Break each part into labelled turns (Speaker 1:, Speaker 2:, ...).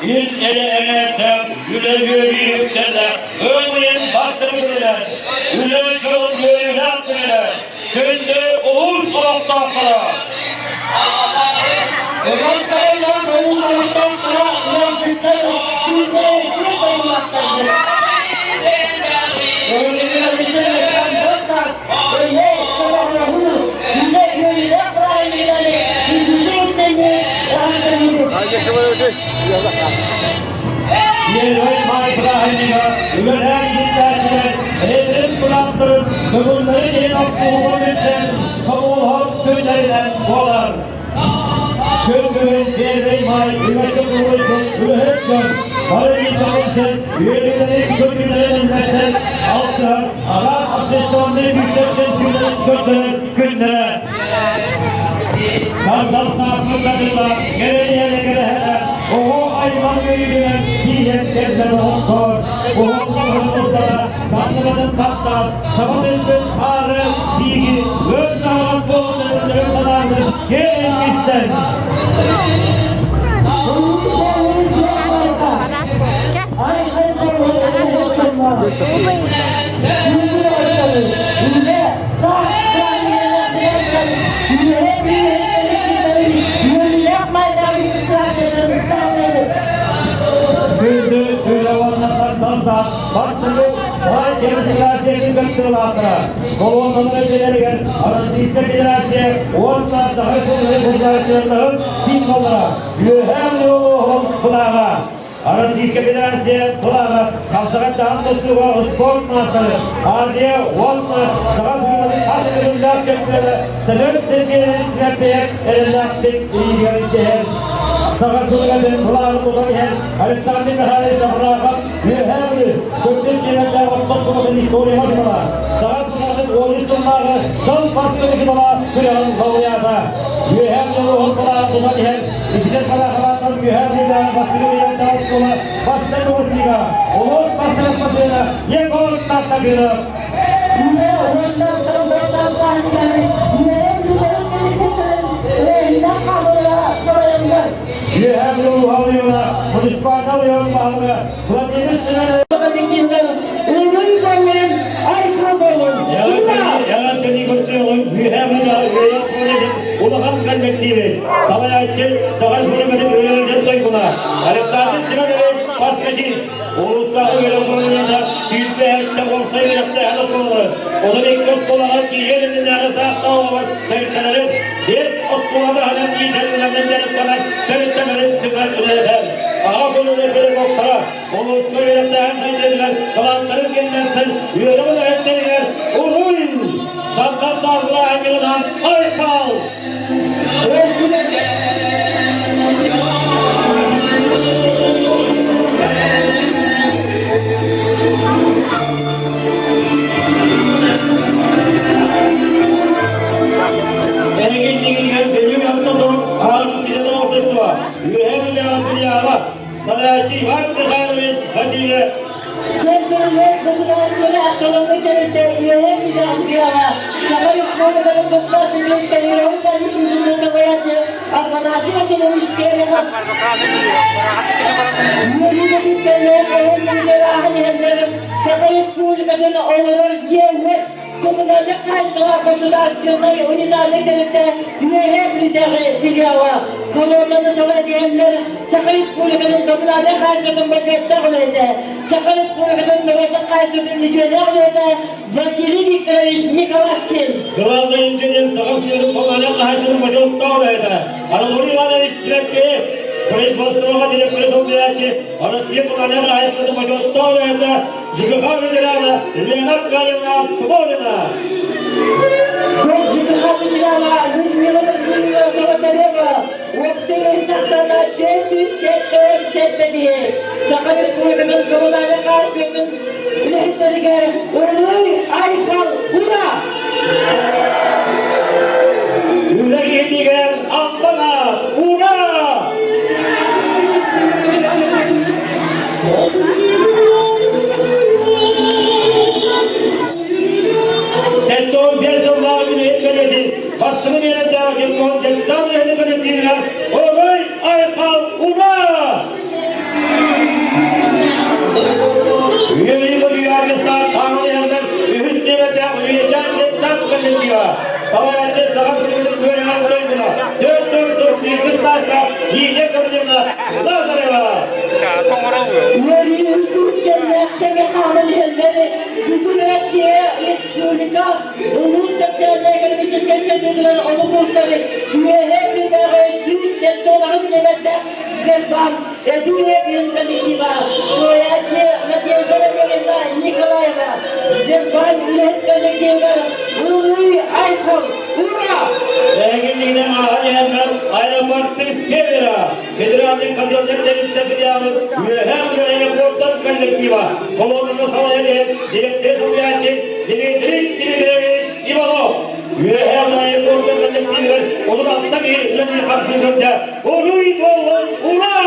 Speaker 1: İlk ele güle yürüyüp derler, ölmeyin bastırırlar, güle yolun yürüyüp yaptırırlar, köyde Oğuz taraftan para.
Speaker 2: Öğrencilerle Oğuz taraftan para, öğrenciler köyde bulmaktadır. Öğrenciler bitirmezsen bölsaz, öyle sabahlarını, güle yürüyüp parayları, güle istemi, rahatlarını.
Speaker 3: Haydi şöyle ötük.
Speaker 1: Yervay İbrahim'e, ümeler yitlerdiler, evrim bıraktırıp, dövülleri değil aslığı geçen, Samolham köylerinden dolar. Köylüğün yervay ümesi kuruluşun, üret gör, karı izlemişsin, üyelerin köylülerinden altlar, ara ateşlerine güçlerden sürülen göklerin günlere. Sandal sağlıklarıyla, gelen yere gelen, o hayvan yürüyen diyetlerden okor. O hırmızlara, sandıranın tatlar, sabah esmet ağrı, sigi, ön dağız boğulun önünde sanardı, gelin bizden. Başlığı, vay Demokrasiye'nin göktürülatına, Kolonların ödelerken, arası ise federasiye, orta savaşları federasiyonların simbollara, yühem yolu kulağa, arası ise federasiye kulağa, kapsakat dağın dostluğa, spor maçları, Aziye, Volta, savaş günleri, taşıdığın laf çöpleri, sınır sevgiyenin trepeye, elindaktik iyi görünce Sağasılı'nın kulağını tutarken, Alexander Mihailovich Abraham, Mühemli, Türkçe Genel'de Ottosu'nun historii başına, Sağasılı'nın oyuncuları, dal bastırıcılara, Kırağın kavuyata, Mühemli ruhun kulağını tutarken, İşte Sarakalar'dan Mühemli'den bastırıcıların dağıtılı, bastırıcı uğurluğa, Oğuz bastırıcılarına, Yekor Tartakırı.
Speaker 2: Yine ondan sonra Sağasılı'nın
Speaker 1: Yühem yolu alıyorlar, Kılıçbağ'da alıyor bağlı, Vladimir Sınır'ı. Yalan dönüyor gösteriyorum, Yühem'in ağırlığı yapmalıdır, Ulağam kalbettiği, Savaya için, Savaş bölümünün öğrenenden doykuna, Alexander Sınır'ı Baskacı, Uluslararası Velokurulu'nda, Süyüt ve Erk'te Komşayı Velokur'da yanlış konuları, onun ilk göz kolağı ki yerinin yanısı hasta olan kayıtları, biz Osmanlı'da hanım iyi terminalden denip kalan kayıtları tümer eder. Ağa konuları böyle koktara, Uluslararası Velokur'da hem sayıdırlar, kalanların gelmezsin, üyelerin öğretmenler, Uluyun, Sandal Sağlığa Angeladan Aykal. Salayacı var Mihailovich Vasile.
Speaker 2: Sevgilimiz Gosulasti'nin akılında kereste üyeler ile Asiyama. Sakar İsmail'in Gosulasti'nin de üyeler kendisincisi Savayacı. Afanasi Vasileviç Kiyeleva. Üyeleri gitkenler, öğrenmenleri, ahaliyenlerin Sakar İsmail'in oğulları Ciyevler. Коммунальных хозяйств государственной унитарной üyeler filiala. Kolonlarını savadiyenler Sakar Respublika'nın kommunalных хозяйств'ın başetler oluydu. Sakar Respublika'nın Narodных хозяйств'ın üyeler oluydu. Vasily Viktorovich Nikolaşkin.
Speaker 1: Kıvalda inceler Sakar Respublika'nın kommunalных хозяйств'ın başetler oluydu. Anadolu Ivanoviç Direktörü, Производственного директора Совбирачи, Россия коммунальных хозяйств'ın başetler oluydu. Жигуха ветерана Леонард Галина Смолина.
Speaker 2: Жигуха ветерана Людмила Золотарева. Опсиген таксана 577 diye. Sakın Respublika'nın konularına karşıyakın ülketlerine Uluy Aykal Kura.
Speaker 1: Yüreği diğer Allah'a Ura. Setton personlar bile geldi. Bastırın yere dağıtın konjektan yere geldiler. Uluy Aykal Ura. Üyeleri bu dünyasında tanrılarından üstlerinde üyeceğinde takılın diyor. Savaşçı savaş bölümünün görevi koyduğuna. Dört yüzüş taşla yiyecek gördüğüne. Lazareva.
Speaker 2: Üyeleri Türkiye Mahkeme Kanunları bütün Rusya Respublika Ulus Sosyal Ekonomической Союзların omurgusları üyeler lideri Süs Sektorları Devletler Sberbank Edilerin Kolektiva Soyacı Nadezhda Vladimirovna Nikolaeva Sberbank Üyeler Kolektivleri Uluy Aykal Ura!
Speaker 1: Değerlilikten ahaliyenler aeroportu Severa Federallik Kazanlıklarında filialı Üyehem ve Aeroportlar Kolektiva Kolonunda savaşları Direktör Sovyacı Dimitrievich Ivanov Üyehem ve Aeroportlar Kolektiva onun altta bir ülkenin kapsızında Uluy Bollon Ura!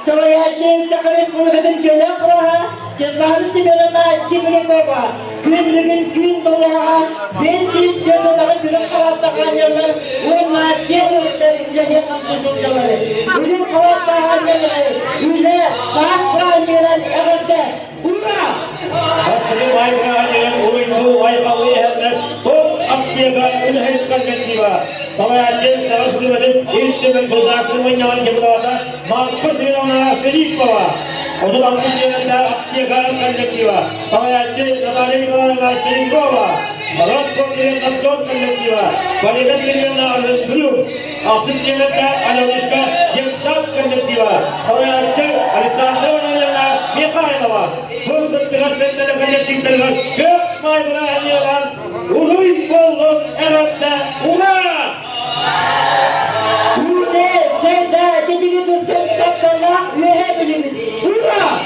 Speaker 2: Savaşçı Sakın Respublika'nın köle Praha, Svetlana Semyonovna Simlikova, gün dolara 500 dolara sürüp kavatta yanlar, onlar devletleri ülke kapsız olcaları. Ülke kavatta yanları, ülke sağ kıranyalar evde. Ura!
Speaker 1: Hastırı Maybrahanyan Uruydu Aykalı Ehemler Top Aktiyaga Ülhet Kalkettiva Savaşçı Savaş Bölümünün ilk ve gözartırmayın yalan yapılarda Markus Milan'a Filipova Odul Aktif Devletler Aktiyaga Kalkettiva Savaşçı Nadale Milan'a Selinkova Rosport Devletler Dört Kalkettiva Valide Milan'a Arın Gülüm Asıl Devletler Analuşka Deputat Kalkettiva Savaşçı Alessandrova'na Mikhailova Bu Kırtıgaslarında Kalkettivler Gök Maybrahanyalar Uluy Bollon Erap'ta Ura!
Speaker 2: Ülke Sevda Çeşitli Türk'ün kaptanlar üye bölümü. Ura!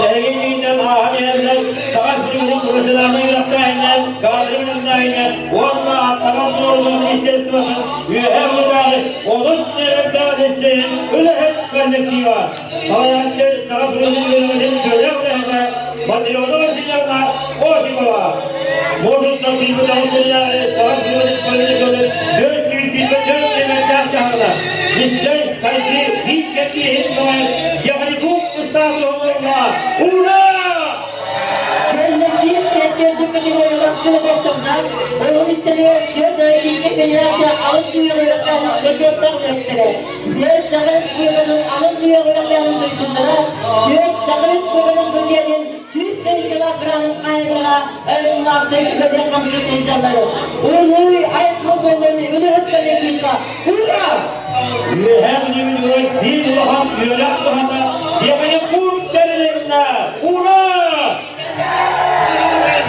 Speaker 1: Erginliğinden ahaliyenler, savaş biliminin profesyonelliğine yarattığından, kadriminin onunla tamam doğruluğunu istestuğunu, üyeherliğinde, onun devletler desin, öyle hep kollektiva. Savaşçı, savaş biliminin bölümünün görevlerine, Bandiroda vesilelerine, Oşikova. Mozut'ta silbide Osmanlı'ya, savaş biliminin kollektivinin, 424 devletler çağırlar. Niçin saygı, hiddetli hikmet, yani bu Ustadı olurlar. Ura!
Speaker 2: Devletin sektörü kategori yaptığı bakımdan onun istediği fiyatı sizde fiyatı alım suyu yönetmenlik geçiyorlar üretleri. Diğer Sakın Respublika'nın alım suyu yönetmenlik duyduğunda diğer Sakın Respublika'nın Türkiye'nin Süsleri Çılaklar'ın kaynağı önümlerde belediye komşu seyircanları. Uluy Aykal Bollon'u ülühütleri yıka. Ura!
Speaker 1: Hem yürüdüğü bir ulahan yörek duhanda yemeni kurt derilerine. Ura!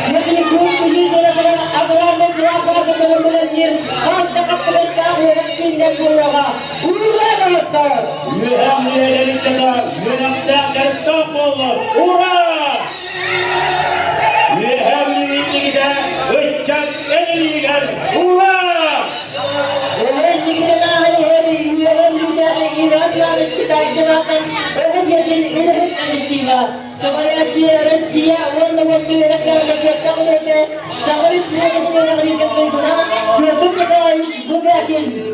Speaker 2: Teknikun polis olarak agrar ve silahlar kullanılan yer hasta kapılaşlar yörek filmler kurulağa. Ura dalıklar!
Speaker 1: Hem üyeleri çada yörekten gerçekten olur. Ura! Hem üyelikte öççak elliler. Ura!
Speaker 2: Öğrenlikte nahali heri üyeler lideri İranlar istidaşlarının öğrenyetin ilhim anıtıyla Savaşçı Rusya Orada Vursu yöreklerine çöptaklığı Sakın İsmail'in yörekliğine koyduğuna Fiyatın kayış bu belkin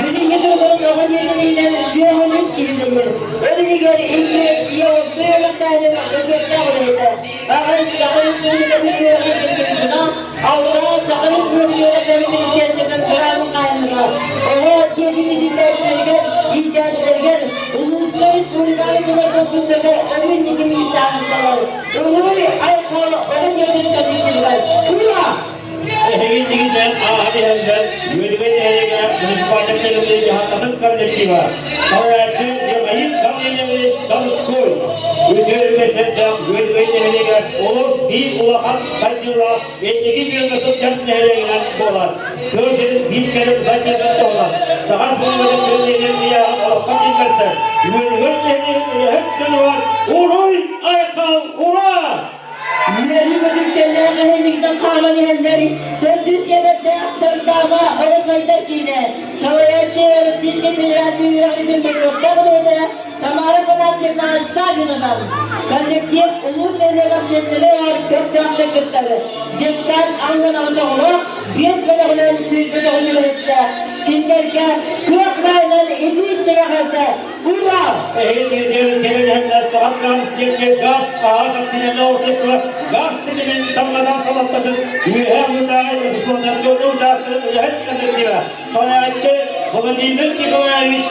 Speaker 2: Birinci durgunun öğrenyetiniyle Fiyohunuz gibidir Öyle geri İngiliz Siyahı yöreklerine çöptaklığı Ağız Sakın İsmail'in yörekliğine koyduğuna Allah'a Sakın İsmail'in yöreklerine istersen Kur'an'ın kaynına Oha kendini dinleşlerine ihtiyaçlarına Uluslararası Respublikalarına konkurslarda eminlikini isteyenler Uluy Aykal Öğrenyetin Kadınlar Ura!
Speaker 1: Eğitimden ahaliyenler, yürüyen municipalitelerinde cihatların kolektiva. Savayacı Yılmayın Kamyeneviş Dalıskul. Ülke ülkesinde ülkelerine olur bir ulakan saygılar etki bir mesut kentlerine gelen bolar. Görüşelim bir kere saygılarında olan. Sahas bulunmadan ülkelerine alakam inmezse. Ülkelerine hep canı var. Uruy Aykal Ura!
Speaker 2: Yürü ödüllerine helikten kahve yerleri, döndüz yemekte aksarındama arasayda kine. Savayacı Sizge Federasyonu yönetiminde yoktabılıydı. Tamara Federasyon'dan sadece kolektif ulus devlet jestleri kökte aktıkları. Geçsen anlamamıza olur, biz belirlen sürdürü usul etti. Kinderge Kırkmayla edi istirahatte. Ura!
Speaker 1: Gelenler saat gaz, gaz, ağaç sinirli orkestrası, gaz sinirinin damladan salatladı. Her müdahale eksponasyonu uzattırıp üretmedik gibi. Sanayatçı, Vladimir Nikolaevich,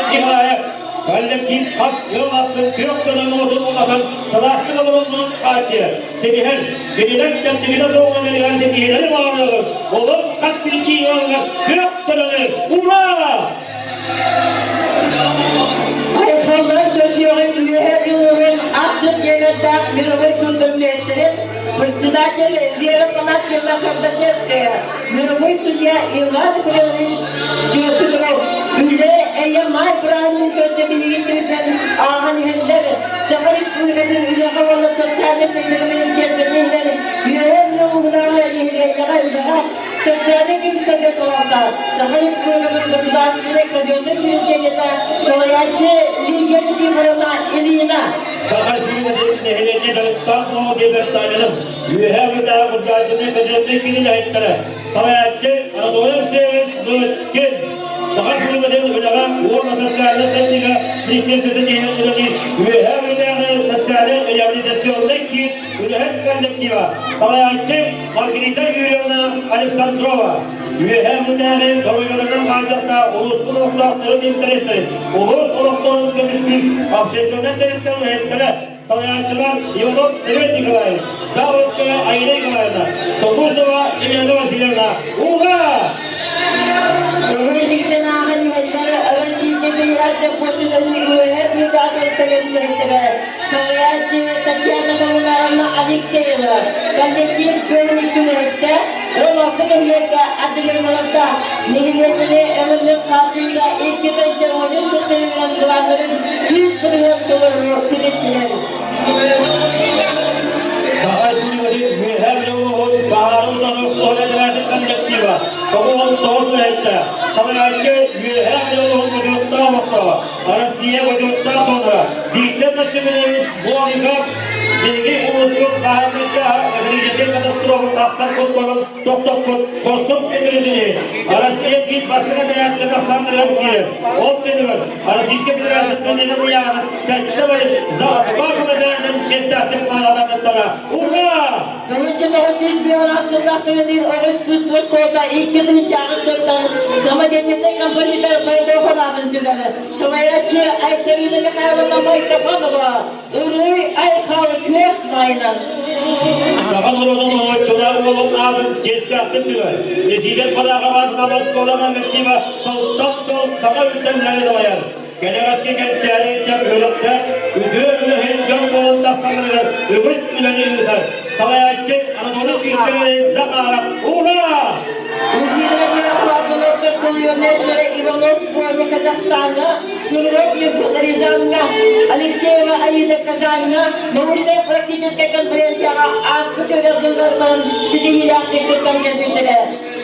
Speaker 1: kolektif kas yılmazsın, köklerin odun olmadan, sırastı kılımının açı. Senihen, gerilen temtikide doğrulan üniversite ileri bağlanır. Olur, kas bilgi yollar, köklerini, ura!
Speaker 2: Ayetler döşüyorum her yılın aksız yönetmen Miroviy Sundur'un ettirir. Председатель Верховного Кардашевская, мировой судья Иван Федорович Петров, Ülle Eyyamay Kur'an'ın gösterildiğinden ağın heller, Saha Respublika'nın Ülle Havalı Sosyal Sayıları Ministersi'nden Yüreğimle uğruna yehirlere Sosyal Güçlük'e salamlar, Saha Respublika'nın Gısıdarlığı Kazyonda Sürüzge'de Soyaçı Ligya'nı Diforma İlina.
Speaker 1: Saha Respublika'nın Nehile'de Dalık'tan Doğu Gebettan'ın Yüreğimle daha Kızgardı'nın Kazyonda Kilini Ayetleri Soyaçı Anadolu Üsteyiz Nurkin Saha Respublika'nın Ünava Uğurla Sosyal'da Sayıga Ministersi'nin Yenilerini Yüreğimle Sosyal'ın Rehabilitasyon'daki Ünihet Kolektiva Soyaçı Margarita Yüreğimle Aleksandrova Yüreğimle Dolayılarının Kancak'ta Ulus Uluklarının interesleri Ulus Uluklarının Kömüskül Abşesyonel Devletlerinin Heyetleri Soyaçılar İvanov Sevet Nikolayev Zavodskaya Ayne Nikolayevna Topuzova İlyada Vasilyevna Uğra!
Speaker 2: Öğrenikten ağın helleri Arasizde Federasya koşullarını üyeler müdahalelerinde ettiler. Soyaçı Tatyana Kamunlarına Alekseyeva kolektif güvenlik günlükte o vakit ehliyette adliyelerinde nihiliyetleri emirlik karşıyla ilk yılınca onu sürdürülen kılanların süz duruyor doğru silestiler.
Speaker 1: Saha Respublika'nın her yolu baharı uzanıp sohbetlerinin kolektiva Toğun Toğuz Nehette Soyaçı her yolu vücuttan vakta Arasiye vücuttan sonra birlikte başlıklarımız bu amika bilgi uluslu kahretçe Ödüleceğiz katastrofun aslan kutbalın top kostum edildiğini Arasiye git başlığa değerli aslanları girer ol deniyor Arasiyske Federasyon'un nedeni yağını sen bayı zatı bakım edeninin çeşitli adamlara Urra!
Speaker 2: Dönünce de o siz bir arasında dönülür Ağustos Tostor'da ilk yılınca Ağustos'tan Sama geçende kompozitör payda okunadın türleri Soyaçı Ayterine Mikhail'ına mikrofonu var Uruy Aykal Kökmayla
Speaker 1: Sahan Uru'nun oğulçular oğlum adın çeşitli sürer Rezide Paragavat'ına Moskolanan Mektiva Soğuktan soğuk sana ültemleri de bayar Genevaski gençleri içen bölükte Üdüğümünü hem kolunda sanırlar Üvüst üleni yürüter Soyaçı Anadolu Kültürleri Zakarap Uğra!
Speaker 2: Узированные охватывают Костолёвича, Иванов, Фойна, Казахстана, Суров, Рязанна, Алексеева, Аида, Казанна, научная практическая конференция Аспыты Верзундарман, Сиденилякты, Кыртанген Биттере.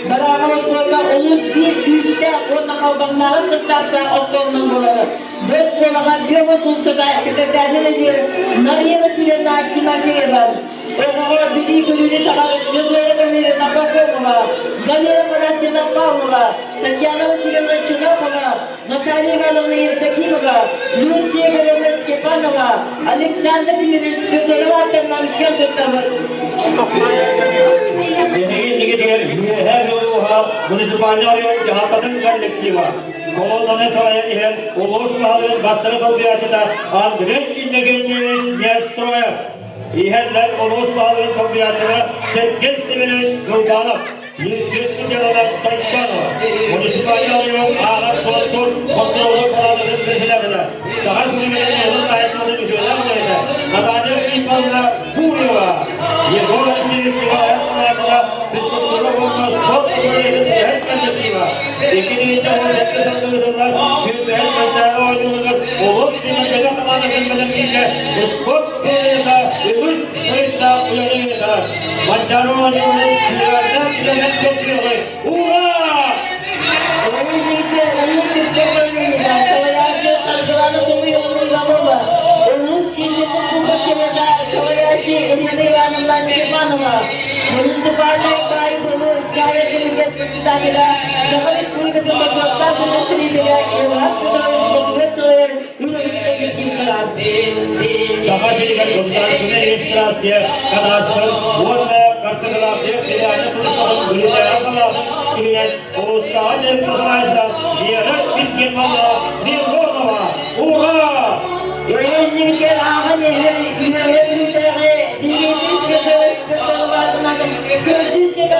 Speaker 2: Бараға Осколға ұлыс бір күшті орны қалбаңнағы қыстарда Осколының болары. Біз қолаға Бева Сулсыда секретарінің бір Мария Васильевна Тимофеева. Оғыға бүді күліне сағарып, Людмила Васильевна Пахомова, Галина Панасьевна Павлова, Татьяна Васильевна Чунакова, Наталья Ивановна Евдокимова, Люция Ивановна Степанова, Александр Дмитриевич Спиртолеватовна Кентуртова.
Speaker 1: Her yolu munisipalde arıyor cihatların kolektiva. Kolonlarına sarayan iher, ulus pahalığın bastırı sokuyor açıda. Andrei İnnegenleviş Nestroyev. İherler ulus pahalığın sokuyor açıda. Sergey Sevenovich Kıldanov. 100 milyonlar Taytanova. Munisipalde arıyor ağlar İkinci oynattı sandırdılar. Süper maçları oynuyorlar. Olur sinirleri zamanı gelmeden önce spor oyununda üç oyunda uyanıyorlar. Maçları oynuyorlar. Kürerden bilen koşuyorlar. Uğra!
Speaker 2: Öğrenlikle onun süper oyununda savaşçı sargılarını sonu yolunda İvanova. Onun kendini kurbaçalıda savaşçı Eliade İvanovna Stepanova. Municipalne Bayıdolu Gayet Millet Mücadele Sakal Respublikası Maçlar Fırlası'yla Evlat Fotoğrafı Motivasyoner Ünlükte Gülkizdiler.
Speaker 1: Sakal Şehirler Gözler Registrasyon Kadastır Vuanla Kartografya Federal Sınıfının Bölümde Asaladın İllet Oğuz'da Annem Kızılaş'ta Diyerek Bitkin Valla Nirvanova Uğra!
Speaker 2: Öğrenlikler ağa nehir üyelikleri dinlediğiniz ve karıştırmalarından gördüğünüz gibi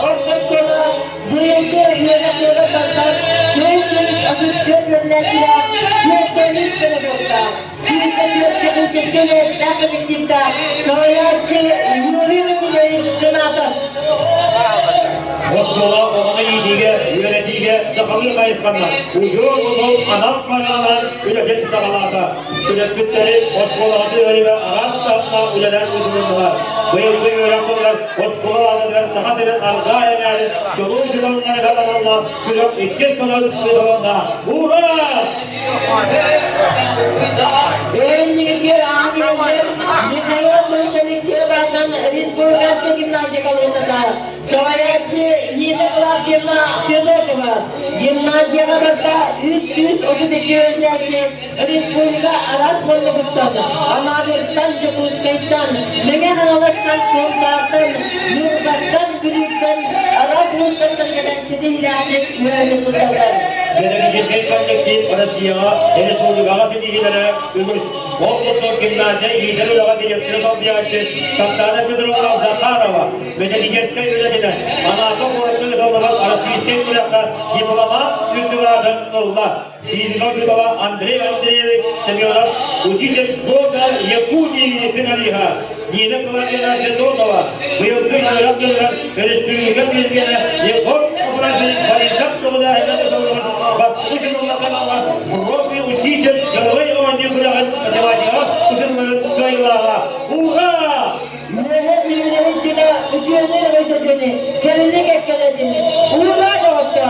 Speaker 2: orkestrada duyuldu üyelikleri tatlar 564 yönleşiler gördüğünüz pedagoglar Sivit'te Türkçesine kolektifte Savaşçı Yuri Vasilyevich Jonatov
Speaker 1: Moskova oğlanı iyiliğe, yönetiğe, sakalı kayıskanlar. Ucur ucur anap parçalar, ületet sakalarda. Ületetleri Moskova'sı öyle ve aras tarafına üleler uzunluğundalar. Bu yılgı yönetimler Moskova azadlar, saka senin arka enerji, çoluğu çılonları kalananlar, külük ikiz sınır uyduğunda. Uğra!
Speaker 2: Öğrenlikler ağabeyler Mikhail Bolşevik Siyerbat'tan Respublikası'na gimnaziya kalınında Savaşçı Yeni Klavdiyevna Fedotova Gimnaziyaga barda 332 öğrenci Respublika Aras Mollukuttan Amavirttan Cukuskayttan Menge Hanalastan Soğuklardan Nurbattan Gülükten Aras Ruslardan gelen Tidihlatip mühendis odalar
Speaker 1: Gelecek kolektif Rusya'ya, Respublika Sediğilere, Ülüş, Volkutlu Gimnaziya, İyidir Ulağa Direktörü Sobyacı, Santana Pedroğlu Zakharova, Medeniyeskel Üledi'den, Anadolu Korklu Yolava, Arasiyeskel Ülaka, Diploma, Ünlüğadan Nurla, Fizika Cudava, Andrei Andreevich Semyonov, Учитель года Якутии Финалиха, Нина Павловна Федотова, bu yılki öğretmenler Respublika Prezidenti Yekor Operasyon Valisap Doğu'da Heyete Doğu'da Bastığı şununla kanallar Profi Учитель Yalavay Oğandiyo Kırağın Matematika Kuşunların Kayılağa Uğra!
Speaker 2: Mühep yöneticine, ütüyener ödeceni, kendine gekkeledini, uğurlar yoktu.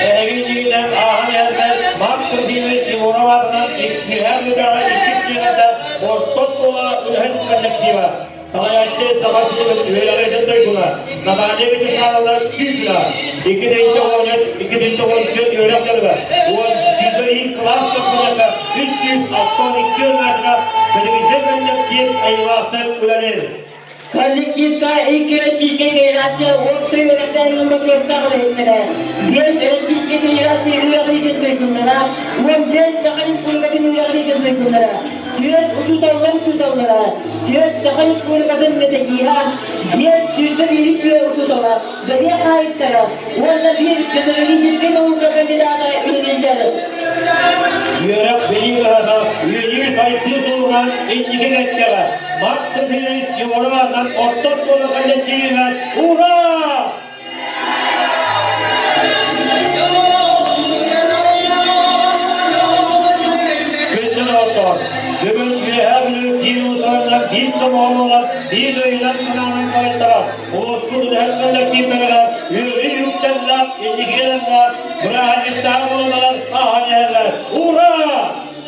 Speaker 1: Evinliğinden ahane elber, Mark Kırdiğimiz Yuvaravadı'ndan mühem müdahale ikisliğinde ortos ola ülhen konnektiva. Sanayatçı savaşçılığı üyelerden duygula. Nabanevici sağlar küpüla. İkinci oyuncu öğretmenler. Bu Sidori klas kapılarında 362 metre pedagojik konnektiv ayıvatlar kullanır.
Speaker 2: Kollektivda ilk kere Sizge Federasyonu Orta Yönetmenliğinde çocuklar ettiler. Biz Sizge Federasyonu üyelik etmek bunlara. Bu biz Sakal Respublikası'nın üyelik etmek bunlara. Türk uçudanlara. Türk Sakal Respublikası'nın metekiha. Biz Sürgü Birlik Üye uçudanlar. Beni kayıtlara. Orada bir pedagojik olunca kandidata ünlüleri.
Speaker 1: Yörek beni arada üyeliği sahiptiği sorulan etkigen etkiler. Mark Tepeli'nin yuvarlardan ortak konu konnektiviler. Uğra! Gündür otur. Bugün her günü dini uluslarından bir zamanı olan bir öğlen sınavının kayıtları. Uluslarının her konnektivlerine yürü yüklerler, etkigenler, bırakın iddia bulunmalar, ahaneler. Uğra!